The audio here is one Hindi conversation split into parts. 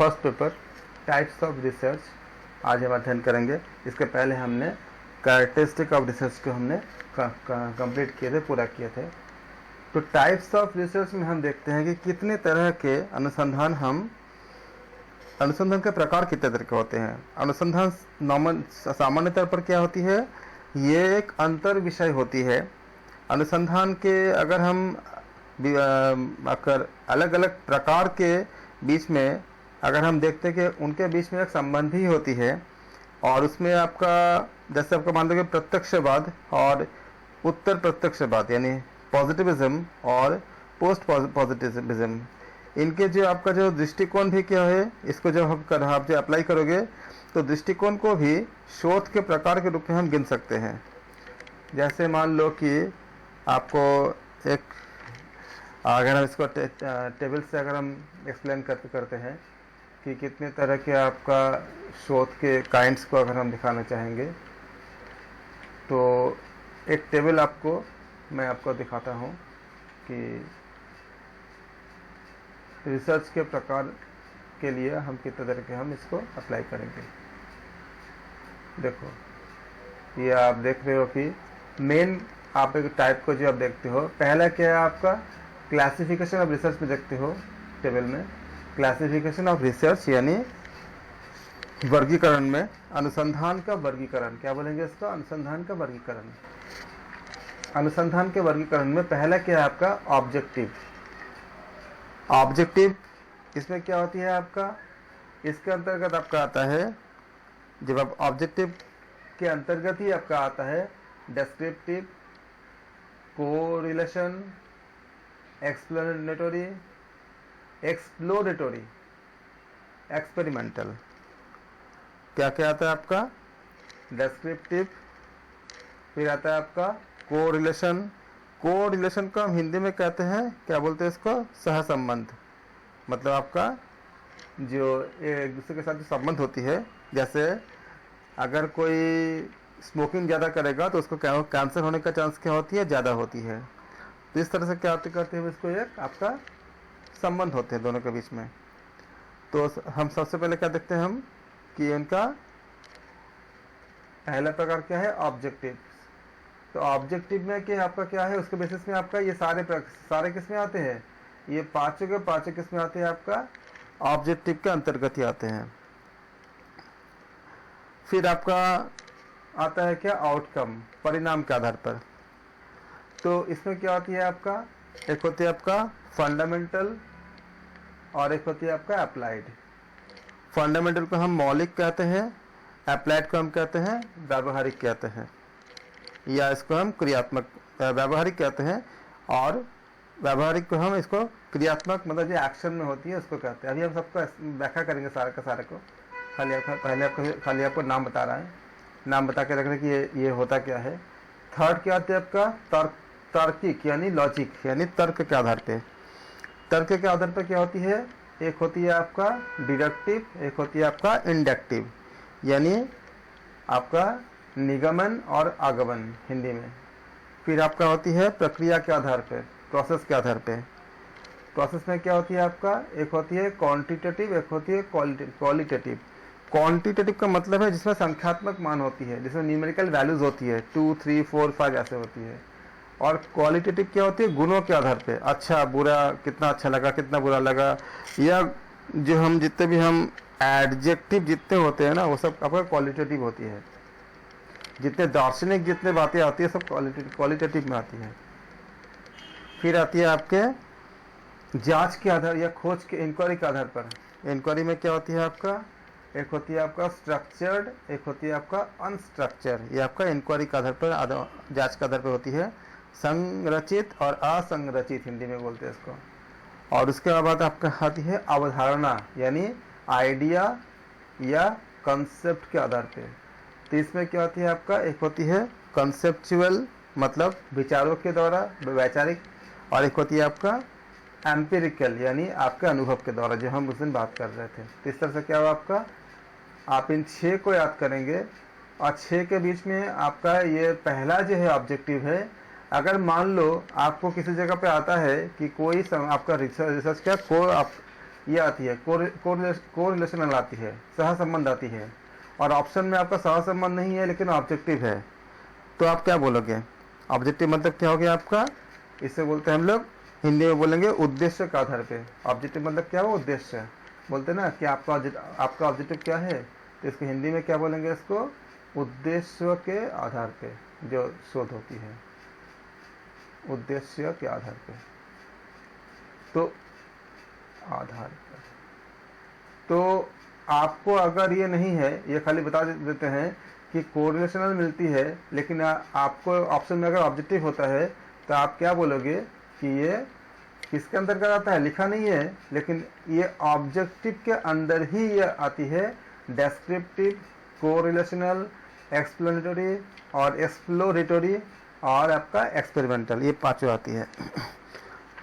First paper types of research आज हम अध्ययन करेंगे। इसके पहले हमने कैरेक्टरिस्टिक ऑफ रिसर्च को हमने कंप्लीट किए थे, पूरा किए थे। तो टाइप्स ऑफ रिसर्च में हम देखते हैं कि कितने तरह के अनुसंधान के प्रकार कितने तरह के होते हैं। अनुसंधान सामान्य तौर पर क्या होती है, ये एक अंतर विषय होती है। अनुसंधान के अगर हम अगर अलग अलग प्रकार के बीच में अगर हम देखते हैं कि उनके बीच में एक संबंध ही होती है, और उसमें आपका जैसे आपका मान लो कि प्रत्यक्षवाद और उत्तर प्रत्यक्षवाद यानी पॉजिटिविज्म और पोस्ट पॉजिटिविज्म, इनके जो आपका जो दृष्टिकोण भी क्या है, इसको जब आप जो अप्लाई करोगे तो दृष्टिकोण को भी शोध के प्रकार के रूप में हम गिन सकते हैं। जैसे मान लो कि आपको एक अगर हम इसको टेबल से अगर हम एक्सप्लेन करते हैं कि कितने तरह के आपका शोध के काइंड्स को अगर हम दिखाना चाहेंगे, तो एक टेबल मैं आपको दिखाता हूँ कि रिसर्च के प्रकार के लिए हम कितने तरह के हम इसको अप्लाई करेंगे। देखो, ये आप देख रहे हो कि मेन आप एक टाइप को जो आप देखते हो, पहला क्या है आपका क्लासिफिकेशन ऑफ रिसर्च में देखते हो टेबल में। क्लासिफिकेशन ऑफ रिसर्च यानी वर्गीकरण में अनुसंधान का वर्गीकरण, क्या बोलेंगे इसको, अनुसंधान का वर्गीकरण। अनुसंधान के वर्गीकरण में पहला क्या है आपका ऑब्जेक्टिव। ऑब्जेक्टिव इसमें क्या होती है आपका, इसके अंतर्गत आपका आता है, जब आप ऑब्जेक्टिव के अंतर्गत ही आपका आता है descriptive, correlation, explanatory, exploratory, experimental. क्या क्या आता है आपका डिस्क्रिप्टिव, फिर आता है आपका कोरिलेशन। कोरिलेशन को हम हिंदी में कहते हैं, क्या बोलते हैं इसको, सहसंबंध। मतलब आपका जो एक दूसरे के साथ जो संबंध होती है, जैसे अगर कोई स्मोकिंग ज़्यादा करेगा तो उसको कैंसर होने का चांस क्या होती है, ज़्यादा होती है। तो इस तरह से क्या करते हैं, इसको एक आपका संबंध होते हैं दोनों के बीच में। तो हम सबसे पहले क्या देखते हैं हम कि उनका पहला प्रकार क्या है, ऑब्जेक्टिव। तो ऑब्जेक्टिव में क्या आपका क्या है, उसके बेसिस में आपका ये सारे किस में आते हैं, ये पांचों किस में आते हैं, आपका ऑब्जेक्टिव के अंतर्गत ही आते हैं। फिर आपका आता है क्या, आउटकम, परिणाम के आधार पर। तो इसमें क्या होती है आपका, एक होती है आपका फंडामेंटल और एक होती है आपका अप्लाइड। फंडामेंटल को हम मौलिक कहते हैं, अप्लाइड को हम कहते हैं व्यावहारिक कहते हैं, या इसको हम क्रियात्मक व्यावहारिक कहते हैं, और व्यावहारिक को हम इसको क्रियात्मक मतलब जो एक्शन में होती है उसको कहते हैं। अभी हम सबको व्याख्या करेंगे सारे का सारे को, खाली आपको नाम बता रहा है, नाम बता के रख रहे कि ये होता क्या है। थर्ड क्या होता है आपका तार्किक यानी लॉजिक, यानी तर्क के आधार पे। तर्क के आधार पर क्या होती है, एक होती है आपका डिडक्टिव, एक होती है आपका इंडक्टिव, यानी आपका निगमन और आगमन हिंदी में। फिर आपका होती है प्रक्रिया के आधार पे, प्रोसेस के आधार पे। प्रोसेस में क्या होती है आपका, एक होती है क्वांटिटेटिव, एक होती है क्वालिटेटिव। क्वांटिटेटिव का मतलब है जिसमें संख्यात्मक मान होती है, जिसमें न्यूमेरिकल वैल्यूज होती है, 2, 3, 4, 5 ऐसे होती है। और क्वालिटेटिव क्या होती है, गुणों के आधार पे, अच्छा बुरा, कितना अच्छा लगा, कितना बुरा लगा, या जो हम जितने भी हम एडजेक्टिव जितने होते हैं ना, वो सब आपका क्वालिटेटिव होती है। जितने दार्शनिक जितने बातें आती है सब क्वालिटेटिव में आती है। फिर आती है आपके जांच के आधार या खोज के इंक्वायरी के आधार पर। इंक्वायरी में क्या होती है आपका, एक होती है आपका स्ट्रक्चर्ड, एक होती है आपका अनस्ट्रक्चर्ड। ये आपका इंक्वायरी के आधार पर, जांच के आधार पर होती है। संरचित और असंरचित हिंदी में बोलते हैं इसको। और उसके बाद आपका आती है अवधारणा, यानी आइडिया या कंसेप्ट के आधार पे। तो इसमें क्या होती है आपका, एक होती है कंसेप्चुअल मतलब विचारों के द्वारा वैचारिक, और एक होती है आपका एम्पिरिकल यानी आपके अनुभव के द्वारा, जो हम उस दिन बात कर रहे थे। तो इस तरह से क्या हुआ आपका, आप इन 6 को याद करेंगे, और 6 के बीच में आपका ये पहला जो है ऑब्जेक्टिव है। अगर मान लो आपको किसी जगह पे आता है कि कोई आपका रिसर्च का को आप ये आती है, कोरिलेशनल आती है, सहसंबंध आती है, और ऑप्शन में आपका सहसंबंध नहीं है लेकिन ऑब्जेक्टिव है, तो आप क्या बोलोगे? ऑब्जेक्टिव मतलब क्या हो गया आपका? इसे बोलते हैं हम लोग हिंदी में बोलेंगे उद्देश्य के आधार पे। ऑब्जेक्टिव मतलब क्या हो? उद्देश्य। बोलते ना कि आपका ऑब्जेक्टिव क्या है, तो इसको हिंदी में क्या बोलेंगे? इसको उद्देश्य के आधार पे जो शोध होती है, उद्देश्य के आधार पे। तो आधार पर तो आपको अगर ये नहीं है, ये खाली बता देते हैं कि कोरिलेशनल मिलती है, लेकिन आपको ऑप्शन में अगर ऑब्जेक्टिव होता है तो आप क्या बोलोगे कि ये किसके अंतर्गत आता है? लिखा नहीं है, लेकिन ये ऑब्जेक्टिव के अंदर ही ये आती है। डेस्क्रिप्टिव, कोरिलेशनल, एक्सप्लेनेटरी और एक्सप्लोरेटरी और आपका एक्सपेरिमेंटल, ये पांचों आती है।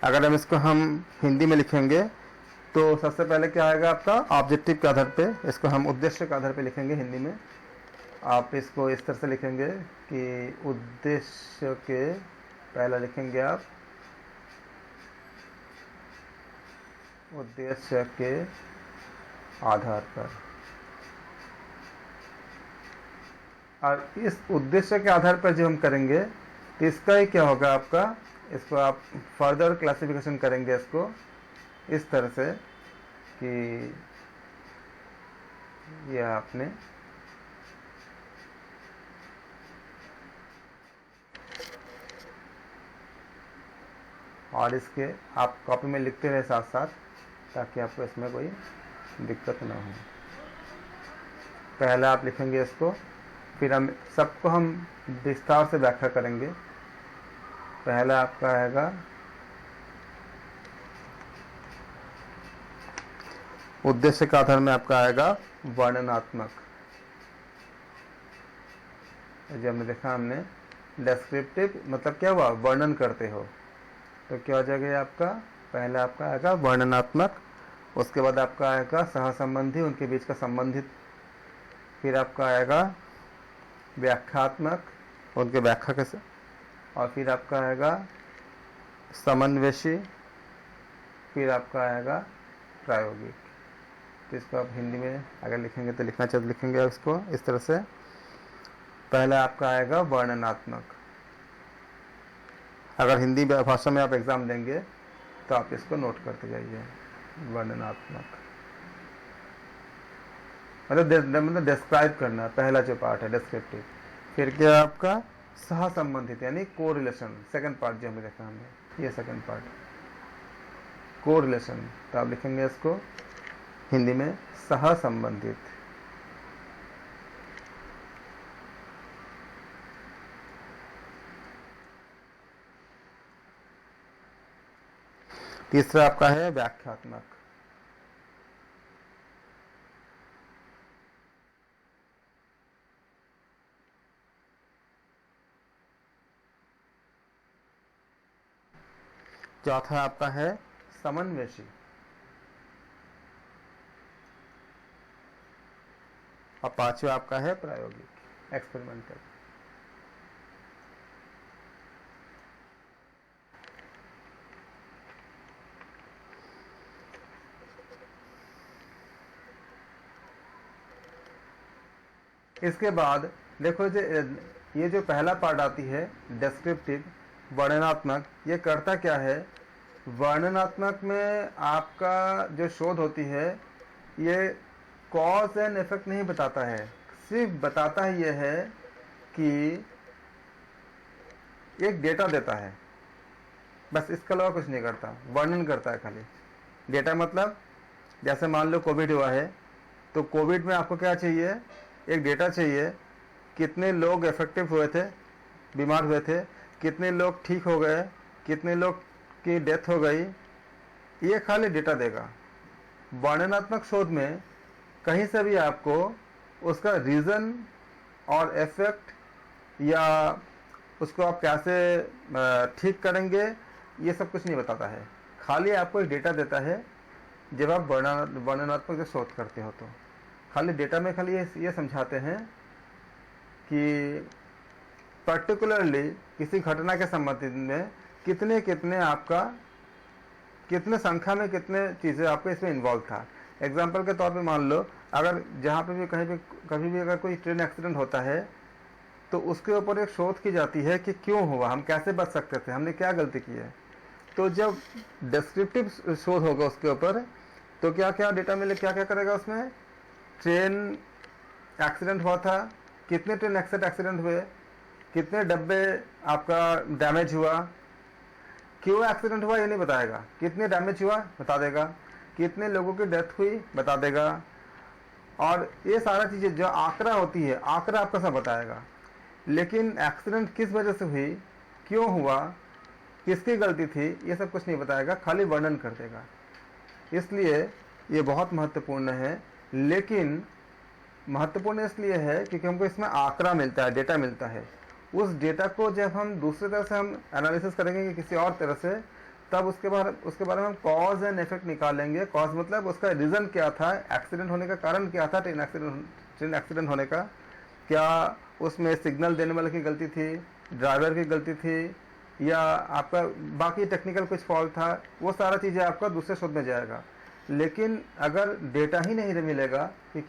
अगर हम हिंदी में लिखेंगे तो सबसे पहले क्या आएगा आपका? ऑब्जेक्टिव के आधार पे, इसको हम उद्देश्य के आधार पे लिखेंगे हिंदी में। आप इसको इस तरह से लिखेंगे कि उद्देश्य के, पहला लिखेंगे आप उद्देश्य के आधार पर, और इस उद्देश्य के आधार पर जो हम करेंगे तो इसका ही क्या होगा आपका? इसको आप फर्दर क्लासिफिकेशन करेंगे इसको इस तरह से कि यह आपने और इसके आप कॉपी में लिखते रहे साथ साथ, ताकि आपको इसमें कोई दिक्कत ना हो। पहले आप लिखेंगे इसको, फिर हम सबको हम विस्तार से व्याख्या करेंगे। पहला आपका आएगा उद्देश्य के आधार में, आपका आएगा वर्णनात्मक। जब हमने देखा, हमने डेस्क्रिप्टिव मतलब क्या हुआ? वर्णन करते हो, तो क्या हो जाएगा आपका? पहला आपका आएगा वर्णनात्मक, उसके बाद आपका आएगा सहसंबंधी, उनके बीच का संबंधित, फिर आपका आएगा व्याख्यात्मक, उनके व्याख्या के, और फिर आपका आएगा समन्वयी, फिर आपका आएगा प्रायोगिक। तो इसको आप हिंदी में अगर लिखेंगे तो लिखना चाहिए, लिखेंगे इसको इस तरह से। पहला आपका आएगा वर्णनात्मक। अगर हिंदी भाषा में आप एग्जाम देंगे तो आप इसको नोट करते जाइए, वर्णनात्मक मतलब डिस्क्राइब करना, पहला जो पार्ट है डिस्क्रिप्टिव। फिर क्या आपका? सहसंबंधित यानी कोरिलेशन, सेकंड पार्ट जो हमें देखा हमने, ये सेकंड पार्ट कोरिलेशन। तो आप लिखेंगे इसको हिंदी में सहसंबंधित। तीसरा आपका है व्याख्यात्मक। चौथा आपका है समन्वयी, और पांचवा आपका है प्रायोगिक, एक्सपेरिमेंटल। इसके बाद देखो ये जो पहला पार्ट आती है डिस्क्रिप्टिव, वर्णनात्मक, ये करता क्या है? वर्णनात्मक में आपका जो शोध होती है, ये कॉज एंड इफेक्ट नहीं बताता है, सिर्फ बताता ही ये है कि एक डेटा देता है, बस इसके अलावा कुछ नहीं करता, वर्णन करता है खाली। डेटा मतलब जैसे मान लो कोविड हुआ है, तो कोविड में आपको क्या चाहिए? एक डेटा चाहिए, कितने लोग इफेक्टिव हुए थे, बीमार हुए थे, कितने लोग ठीक हो गए, कितने लोग की डेथ हो गई, ये खाली डेटा देगा। वर्णनात्मक शोध में कहीं से भी आपको उसका रीज़न और इफेक्ट या उसको आप कैसे ठीक करेंगे, ये सब कुछ नहीं बताता है, खाली आपको एक डेटा देता है। जब आप वर्णनात्मक शोध करते हो तो खाली डेटा में खाली ये समझाते हैं कि पर्टिकुलरली किसी घटना के संबंध में कितने कितने आपका कितने संख्या में कितने चीज़ें आपके इसमें इन्वॉल्व था। एग्जाम्पल के तौर पे मान लो, अगर जहाँ पे भी कहीं पे कभी भी अगर कोई ट्रेन एक्सीडेंट होता है तो उसके ऊपर एक शोध की जाती है कि क्यों हुआ, हम कैसे बच सकते थे, हमने क्या गलती की है। तो जब डिस्क्रिप्टिव शोध होगा उसके ऊपर तो क्या क्या डेटा मिले, क्या क्या करेगा उसमें, ट्रेन एक्सीडेंट हुआ था, कितने ट्रेन एक्सीडेंट हुए, कितने डब्बे आपका डैमेज हुआ, क्यों एक्सीडेंट हुआ ये नहीं बताएगा, कितने डैमेज हुआ बता देगा, कितने लोगों की डेथ हुई बता देगा, और ये सारा चीज़ें जो आंकड़ा होती है, आंकड़ा आपका सब बताएगा। लेकिन एक्सीडेंट किस वजह से हुई, क्यों हुआ, किसकी गलती थी, ये सब कुछ नहीं बताएगा, खाली वर्णन कर देगा। इसलिए ये बहुत महत्वपूर्ण है। लेकिन महत्वपूर्ण इसलिए है क्योंकि हमको इसमें आंकड़ा मिलता है, डेटा मिलता है। उस डेटा को जब हम दूसरी तरह से हम एनालिसिस करेंगे कि किसी और तरह से, तब उसके बारे में हम कॉज एंड इफेक्ट निकालेंगे। कॉज मतलब उसका रीज़न क्या था, एक्सीडेंट होने का कारण क्या था, ट्रेन एक्सीडेंट होने का, क्या उसमें सिग्नल देने वाले की गलती थी, ड्राइवर की गलती थी, या आपका बाकी टेक्निकल कुछ फॉल्ट था, वो सारा चीज़ें आपका दूसरे शोध में जाएगा। लेकिन अगर डेटा ही नहीं मिलेगा कि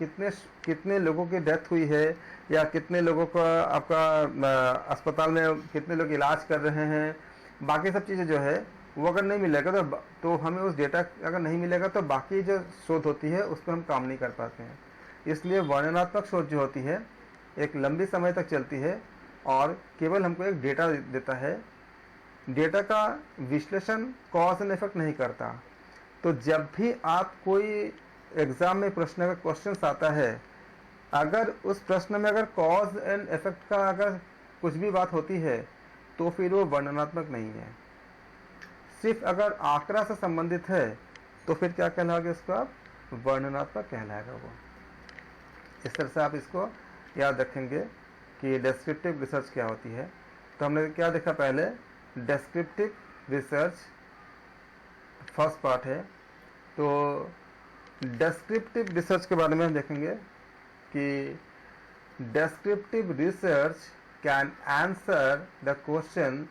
कितने लोगों की डेथ हुई है, या कितने लोगों का आपका अस्पताल में कितने लोग इलाज कर रहे हैं, बाकी सब चीज़ें जो है वो अगर नहीं मिलेगा तो हमें उस डेटा अगर नहीं मिलेगा तो बाकी जो शोध होती है उस पर हम काम नहीं कर पाते हैं। इसलिए वर्णनात्मक शोध जो होती है एक लंबी समय तक चलती है और केवल हमको एक डेटा देता है। डेटा का विश्लेषण कॉज एंड इफेक्ट नहीं करता। तो जब भी आप कोई एग्जाम में क्वेश्चन आता है, अगर उस प्रश्न में अगर कॉज एंड इफेक्ट का अगर कुछ भी बात होती है तो फिर वो वर्णनात्मक नहीं है। सिर्फ अगर आंकड़ा से संबंधित है तो फिर क्या कहलाएगा, उसको आप वर्णनात्मक कहलाएगा वो। इस तरह से आप इसको याद रखेंगे कि डिस्क्रिप्टिव रिसर्च क्या होती है। तो हमने क्या देखा पहले, डिस्क्रिप्टिव रिसर्च फर्स्ट पार्ट है। तो डिस्क्रिप्टिव रिसर्च के बारे में हम देखेंगे कि descriptive research can answer the question.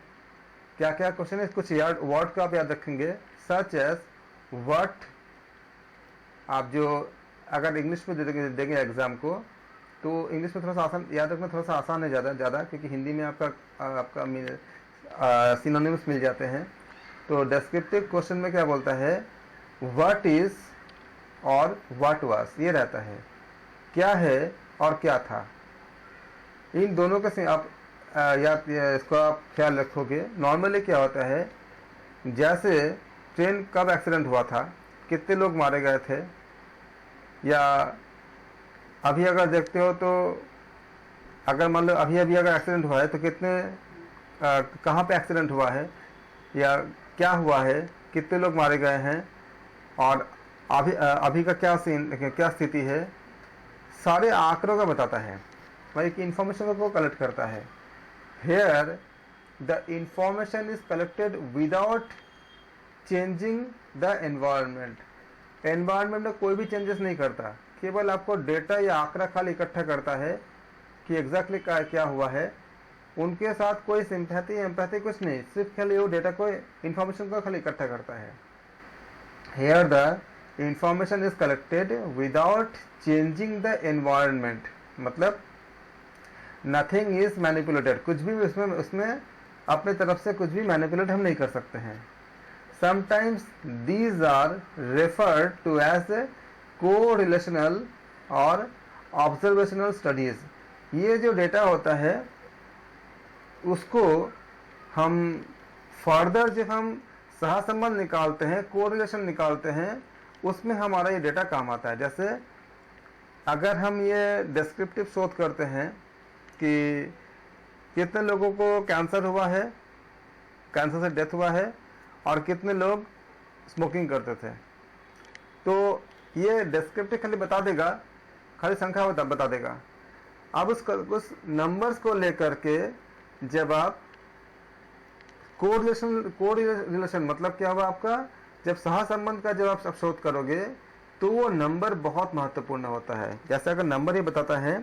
क्या क्या क्वेश्चन है, कुछ वर्ड को आप याद रखेंगे, सच एज व्हाट। आप जो अगर इंग्लिश में देंगे एग्जाम को तो इंग्लिश में थोड़ा सा आसान याद रखना, थोड़ा सा आसान है ज़्यादा, क्योंकि हिंदी में आपका सिनोनिम्स मिल जाते हैं। तो डिस्क्रिप्टिव क्वेश्चन में क्या बोलता है, व्हाट इज और व्हाट वाज, ये रहता है, क्या है और क्या था। इन दोनों के आप याद इसको आप ख्याल रखोगे। नॉर्मली क्या होता है, जैसे ट्रेन कब एक्सीडेंट हुआ था, कितने लोग मारे गए थे, या अभी अगर देखते हो तो अगर मान लो अभी अगर एक्सीडेंट हुआ है तो कितने कहाँ पे एक्सीडेंट हुआ है, या क्या हुआ है, कितने लोग मारे गए हैं, और अभी का क्या स्थिति है, सारे आंकड़ों का बताता है, भाई कि इंफॉर्मेशन को कलेक्ट करता है। Here the information is collected without changing the environment. Environment में कोई भी चेंजेस नहीं करता, केवल आपको डेटा या आंकड़ा खाली इकट्ठा करता है कि एग्जैक्टली क्या हुआ है। उनके साथ कोई सिंपैथी एम्पैथी कुछ नहीं, सिर्फ खाली वो डेटा को इंफॉर्मेशन को खाली इकट्ठा करता है। Here the information is collected without changing the environment, मतलब नथिंग इज मैनिपुलेटेड, कुछ भी उसमें अपने तरफ से कुछ भी मैनिपुलेट हम नहीं कर सकते हैं। Sometimes these are referred to as को रिलेशनल और ऑब्जर्वेशनल स्टडीज। ये जो डेटा होता है उसको हम फर्दर जब हम सहसंबंध निकालते हैं, को रिलेशन निकालते हैं, उसमें हमारा ये डेटा काम आता है। जैसे अगर हम ये डिस्क्रिप्टिव शोध करते हैं कि कितने लोगों को कैंसर हुआ है, कैंसर से डेथ हुआ है, और कितने लोग स्मोकिंग करते थे, तो ये डिस्क्रिप्टिव खाली बता देगा, खाली संख्या बता देगा। अब उस नंबर्स को लेकर के जब आप को रिलेशन मतलब क्या हुआ आपका, जब सहसंबंध का जब आप शोध करोगे तो वो नंबर बहुत महत्वपूर्ण होता है। जैसे अगर नंबर ये बताता है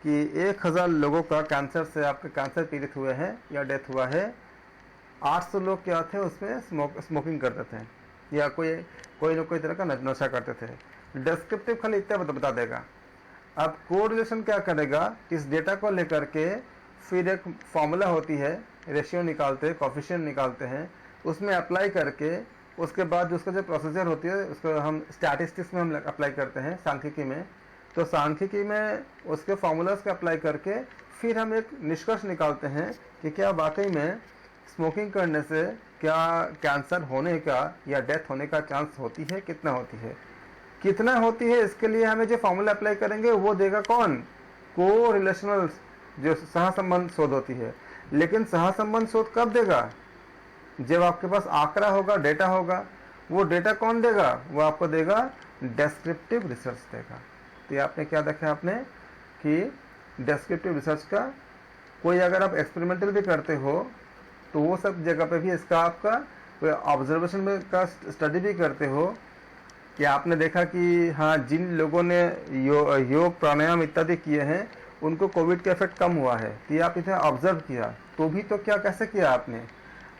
कि 1000 लोगों का कैंसर से आपके कैंसर पीड़ित हुए हैं या डेथ हुआ है, 800 लोग क्या थे उसमें स्मोकिंग करते थे, या कोई कोई न कोई तरह का नशा करते थे। डिस्क्रिप्टिव खाली इतना बता देगा। अब कोरिलेशन क्या करेगा, इस डेटा को लेकर के फिर एक फॉर्मूला होती है, रेशियो निकालते हैं, कोफिशिएंट निकालते हैं, उसमें अप्लाई करके उसके बाद उसका जो प्रोसीजर होती है उसको हम स्टैटिस्टिक्स में हम अप्लाई करते हैं, सांख्यिकी में। तो सांख्यिकी में उसके फॉर्मूलाज का अप्लाई करके फिर हम एक निष्कर्ष निकालते हैं कि क्या वाकई में स्मोकिंग करने से क्या कैंसर होने का या डेथ होने का चांस होती है, कितना होती है, कितना होती है। इसके लिए हमें जो फॉर्मूला अप्लाई करेंगे वो देगा कौन, को रिलेशनल जो सहसंबंध शोध होती है। लेकिन सहसंबंध शोध कब देगा, जब आपके पास आंकड़ा होगा, डेटा होगा। वो डेटा कौन देगा, वो आपको देगा डेस्क्रिप्टिव रिसर्च देगा। तो ये आपने क्या देखा आपने कि डेस्क्रिप्टिव रिसर्च का कोई अगर आप एक्सपेरिमेंटल भी करते हो तो वो सब जगह पे भी इसका आपका कोई ऑब्जर्वेशन में का स्टडी भी करते हो कि आपने देखा कि हाँ जिन लोगों ने योग प्राणायाम इत्यादि किए हैं उनको कोविड का इफेक्ट कम हुआ है। तो ये आप इतना ऑब्जर्व किया तो भी तो क्या कैसे किया आपने,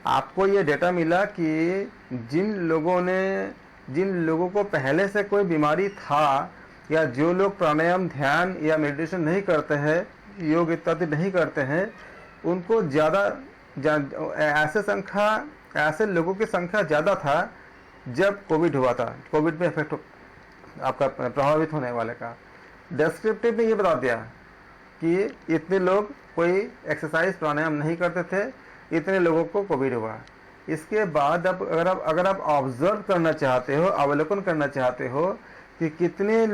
आपको ये डेटा मिला कि जिन लोगों को पहले से कोई बीमारी था या जो लोग प्राणायाम, ध्यान या मेडिटेशन नहीं करते हैं, योग इत्यादि नहीं करते हैं, उनको ऐसे लोगों की संख्या ज़्यादा था जब कोविड हुआ था, कोविड में इफेक्ट आपका प्रभावित होने वाले का। डिस्क्रिप्टिव ने ये बता दिया कि इतने लोग कोई एक्सरसाइज प्राणायाम नहीं करते थे, इतने लोगों को कोविड हुआ। इसके बाद अब अगर आप ऑब्जर्व करना चाहते हो, अवलोकन करना चाहते हो कि कितने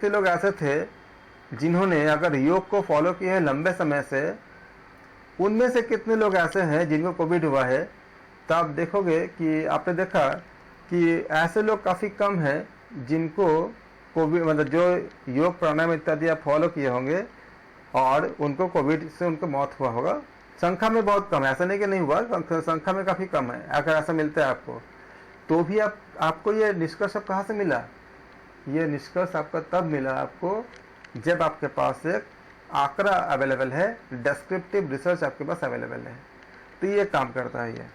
लोग ऐसे थे जिन्होंने अगर योग को फॉलो किया है लंबे समय से, उनमें से कितने लोग ऐसे हैं जिनको कोविड हुआ है। तो आप देखोगे कि आपने देखा कि ऐसे लोग काफ़ी कम हैं जिनको कोविड, मतलब जो योग प्राणायाम इत्यादि आप फॉलो किए होंगे और उनको कोविड से उनको मौत हुआ होगा। संख्या में बहुत कम है, ऐसा नहीं कि नहीं हुआ, संख्या में काफ़ी कम है। अगर ऐसा मिलता है आपको तो भी आपको ये निष्कर्ष अब कहाँ से मिला, ये निष्कर्ष आपका तब मिला आपको जब आपके पास एक आंकड़ा अवेलेबल है, डिस्क्रिप्टिव रिसर्च आपके पास अवेलेबल है। तो ये काम करता है। ये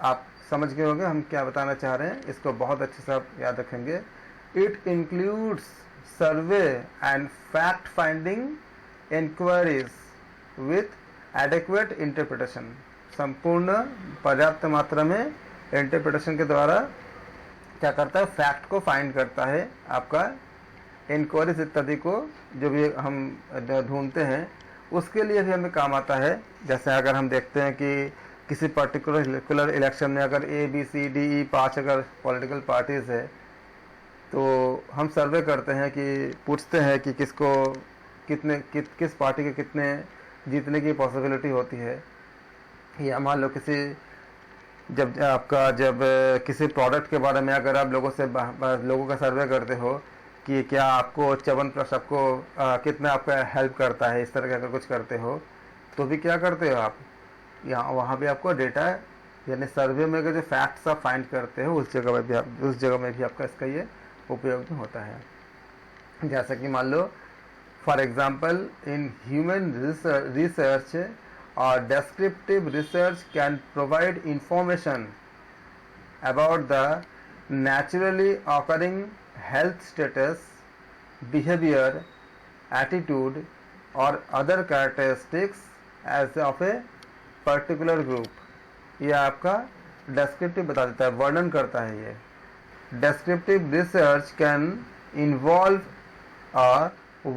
आप समझ गए होंगे हम क्या बताना चाह रहे हैं, इसको बहुत अच्छे से आप याद रखेंगे। It includes survey and fact finding inquiries with adequate interpretation. संपूर्ण पर्याप्त मात्रा में इंटरप्रिटेशन के द्वारा क्या करता है, फैक्ट को फाइंड करता है, आपका इंक्वायरीज इत्यादि को जो भी हम ढूंढते हैं उसके लिए भी हमें काम आता है। जैसे अगर हम देखते हैं कि किसी पर्टिकुलर इलेक्शन में अगर ABCDE 5 अगर पॉलिटिकल पार्टीज है तो हम सर्वे करते हैं कि पूछते हैं कि किस पार्टी के कितने जीतने की पॉसिबिलिटी होती है। या मान लो जब किसी प्रोडक्ट के बारे में अगर आप लोगों का सर्वे करते हो कि क्या आपको च्यवनप्राश आपको कितना आपका हेल्प करता है, इस तरह का अगर कुछ करते हो तो भी क्या करते हो आप, यहाँ वहाँ भी आपको डेटा यानी सर्वे में अगर जो फैक्ट्स आप फाइंड करते हो उस जगह में भी आपका इसका ये उपयोग होता है। जैसा कि मान लो for example in human research और descriptive research can provide information about the naturally occurring health status, behavior, attitude or other characteristics as of a particular group। ये आपका descriptive बता देता है, वर्णन करता है। ये descriptive research can involve a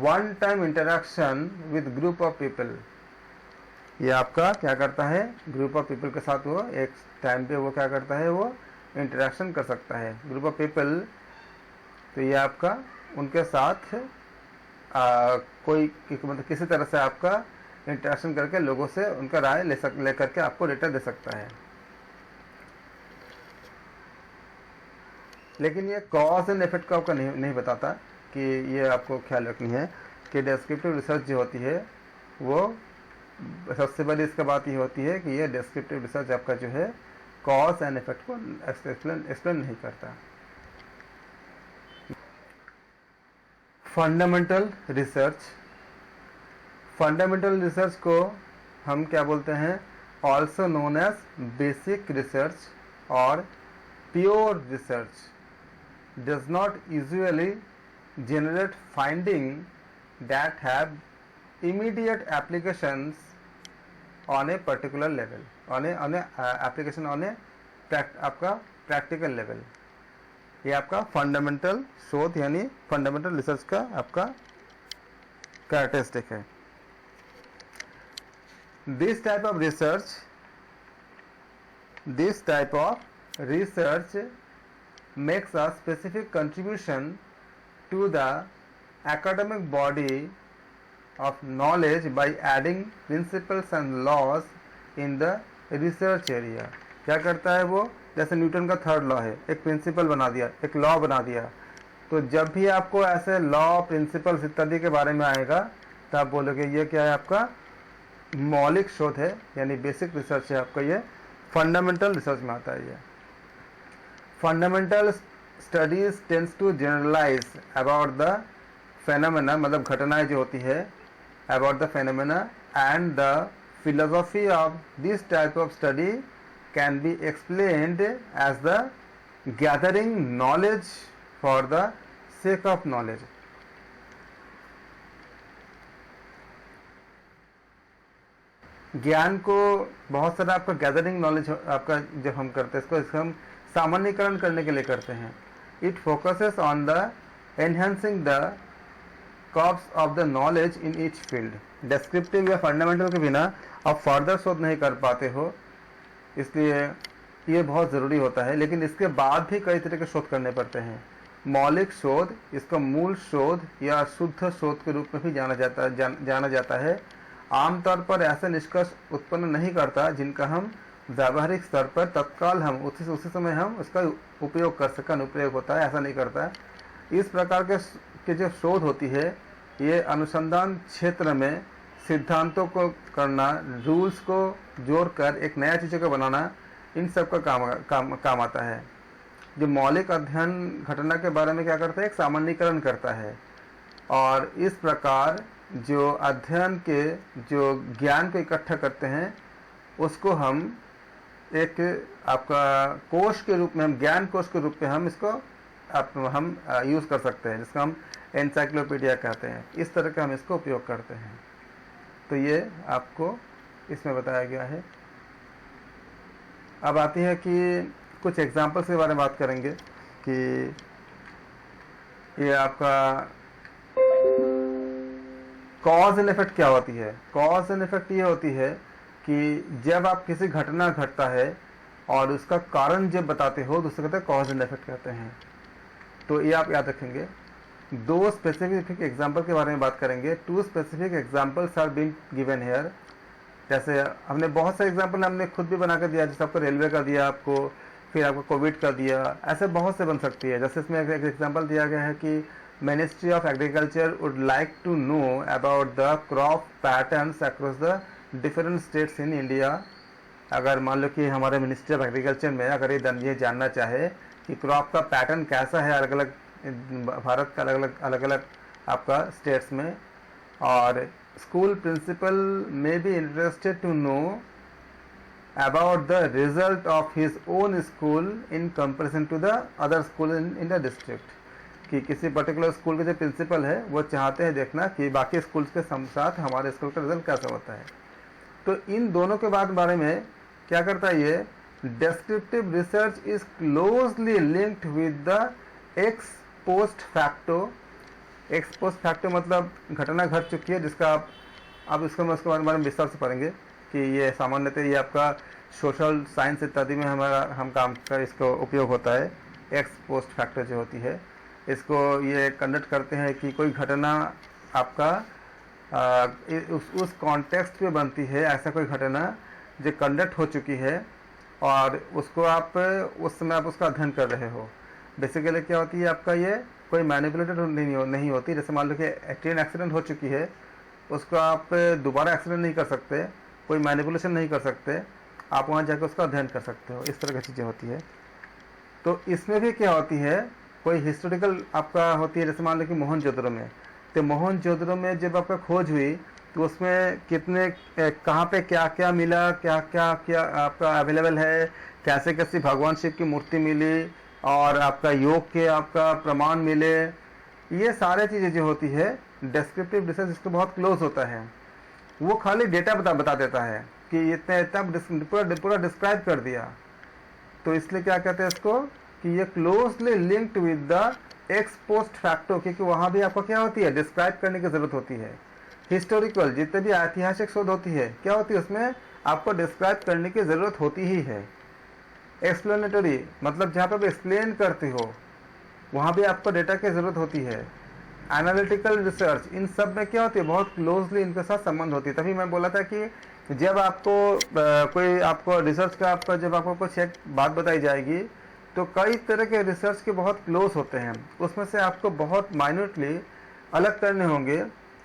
one-time interaction with group of people। ये आपका क्या करता है, ग्रुप ऑफ पीपल के साथ वो एक टाइम पे वो क्या करता है, वो इंटरेक्शन कर सकता है ग्रुप ऑफ पीपल। तो ये आपका उनके साथ मतलब किसी तरह से आपका इंटरेक्शन करके लोगों से उनका राय ले करके आपको डेटा दे सकता है। लेकिन ये कॉज एंड इफेक्ट का आपका नहीं बताता कि ये आपको ख्याल रखनी है कि डिस्क्रिप्टिव रिसर्च जो होती है वो सबसे बड़ी इसका बात ये होती है कि ये डिस्क्रिप्टिव रिसर्च आपका जो है कॉज एंड इफेक्ट को एक्सप्लेन नहीं करता। फंडामेंटल रिसर्च को हम क्या बोलते हैं, also known as basic research or pure research, does not usually generate findings that have immediate applications on a particular level, on a application on a आपका practical level. ये आपका फंडामेंटल शोध यानी फंडामेंटल रिसर्च का आपका कैरेक्टरिस्टिक है. This type of research makes a specific contribution to the academic body of knowledge by adding principles and laws in the research area. क्या करता है वो? जैसे न्यूटन का थर्ड लॉ है, एक प्रिंसिपल बना दिया, एक लॉ बना दिया. तो जब भी आपको ऐसे लॉ, प्रिंसिपल्स इत्यादि के बारे में आएगा तो आप बोलोगे ये क्या है? आपका मौलिक शोध है, यानी बेसिक रिसर्च है आपका. ये फंडामेंटल रिसर्च में आता है. ये fundamental studies tends to generalize about the phenomena, मतलब घटनाएं जो होती है, about the phenomena, and the philosophy of this type of study can be explained as the gathering knowledge for the sake of knowledge. ज्ञान को बहुत सारा आपका गैदरिंग नॉलेज आपका जब हम करते हैं, इसको हम सामान्यीकरण करने के लिए करते हैं. It focuses on the enhancing the corpus of the knowledge in each field. Descriptive या फंडामेंटल के बिना आप फर्दर शोध नहीं कर पाते हो, इसलिए ये बहुत ज़रूरी होता है. लेकिन इसके बाद भी कई तरह के शोध करने पड़ते हैं. मौलिक शोध, इसको मूल शोध या शुद्ध शोध के रूप में भी जाना जाता है. आमतौर पर ऐसे निष्कर्ष उत्पन्न नहीं करता जिनका हम व्यावहारिक स्तर पर तत्काल हम उसी समय हम उसका उपयोग कर सकें. अनुप्रयोग होता है, ऐसा नहीं करता. इस प्रकार के जो शोध होती है, ये अनुसंधान क्षेत्र में सिद्धांतों को करना, रूल्स को जोड़कर एक नया चीज़ों को बनाना, इन सब का काम आता है. जो मौलिक अध्ययन घटना के बारे में क्या करता है? एक सामान्यीकरण करता है. और इस प्रकार जो अध्ययन के जो ज्ञान को इकट्ठा करते हैं, उसको हम एक आपका कोश के रूप में, हम ज्ञान कोश के रूप में हम इसको हम यूज़ कर सकते हैं, जिसको हम एनसाइक्लोपीडिया कहते हैं. इस तरह का हम इसको उपयोग करते हैं. तो ये आपको इसमें बताया गया है. अब आती है कि कुछ एग्जाम्पल्स के बारे में बात करेंगे कि ये आपका कॉज एंड इफेक्ट क्या होती है. कॉज एंड इफेक्ट ये होती है कि जब आप किसी घटना घटता है और उसका कारण जब बताते हो तो उससे कहते हैं कॉज एंड इफेक्ट कहते हैं. तो ये आप याद रखेंगे. दो स्पेसिफिक एग्जाम्पल के बारे में बात करेंगे. Two specific examples are been given here. जैसे हमने बहुत सारे एग्जाम्पल हमने खुद भी बना कर दिया, जैसे आपको रेलवे का दिया, आपको फिर आपको कोविड का दिया, ऐसे बहुत से बन सकती है. जैसे इसमें एक एग्जाम्पल दिया गया है कि ministry of agriculture would like to know about the crop patterns across the different states in India. अगर मान लो कि हमारे मिनिस्ट्री ऑफ एग्रीकल्चर में अगर ये जानना चाहे कि क्रॉप का पैटर्न कैसा है अलग अलग भारत का अलग अलग आपका स्टेट्स में, और school principal may be interested to know about the result of his own school in comparison to the other school in the district. कि किसी पर्टिकुलर स्कूल के जो प्रिंसिपल है वो चाहते हैं देखना कि बाकी स्कूल्स के साथ हमारे स्कूल का रिजल्ट कैसा होता है. तो इन दोनों के बारे में क्या करता है ये? Descriptive research is closely linked with the x post facto. X post facto मतलब घटना घट चुकी है जिसका आप अब इसको मैं उसके बारे में विस्तार से पढ़ेंगे कि ये सामान्यतः ये आपका सोशल साइंस इत्यादि में हम काम का इसको उपयोग होता है. एक्स पोस्ट फैक्टर जो होती है, इसको ये कंडक्ट करते हैं कि कोई घटना आपका उस कॉन्टेक्स्ट में बनती है, ऐसा कोई घटना जो कंडक्ट हो चुकी है और उसको आप उस समय आप उसका अध्ययन कर रहे हो. बेसिकली क्या होती है आपका, ये कोई मैनिपुलेटेड नहीं होती. जैसे मान लो कि ट्रेन एक्सीडेंट हो चुकी है, उसको आप दोबारा एक्सीडेंट नहीं कर सकते, कोई मैनिपुलेशन नहीं कर सकते, आप वहाँ जाकर उसका अध्ययन कर सकते हो. इस तरह की चीज़ें होती है. तो इसमें भी क्या होती है, कोई हिस्टोरिकल आपका होती है. जैसे मान लो कि मोहनजोदड़ो में, तो मोहनजोदड़ो में जब आपका खोज हुई तो उसमें कितने कहाँ पे क्या क्या मिला, क्या क्या क्या आपका अवेलेबल है, कैसे कैसे भगवान शिव की मूर्ति मिली और आपका योग के आपका प्रमाण मिले, ये सारे चीज़ें जो होती है डिस्क्रिप्टिव रिसर्च इसको बहुत क्लोज होता है। वो खाली डेटा बता देता है कि इतना इतना पूरा डिस्क्राइब कर दिया। तो इसलिए क्या कहते हैं इसको कि ये closely linked with the x post facto, क्योंकि वहाँ भी आपको क्या होती है, डिस्क्राइब करने की ज़रूरत होती है। हिस्टोरिकल जितने भी ऐतिहासिक शोध होती है क्या होती है, उसमें आपको डिस्क्राइब करने की ज़रूरत होती ही है। एक्सप्लेनेटरी मतलब जहाँ पर आप एक्सप्लेन करते हो वहाँ भी आपको डेटा की ज़रूरत होती है। एनालिटिकल रिसर्च, इन सब में क्या होती है, बहुत क्लोजली इनके साथ संबंध होती है। तभी मैं बोला था कि जब आपको कोई आपको रिसर्च का आपका जब आपको कुछ एक बात बताई जाएगी तो कई तरह के रिसर्च के बहुत क्लोज होते हैं, उसमें से आपको बहुत माइन्यूटली अलग करने होंगे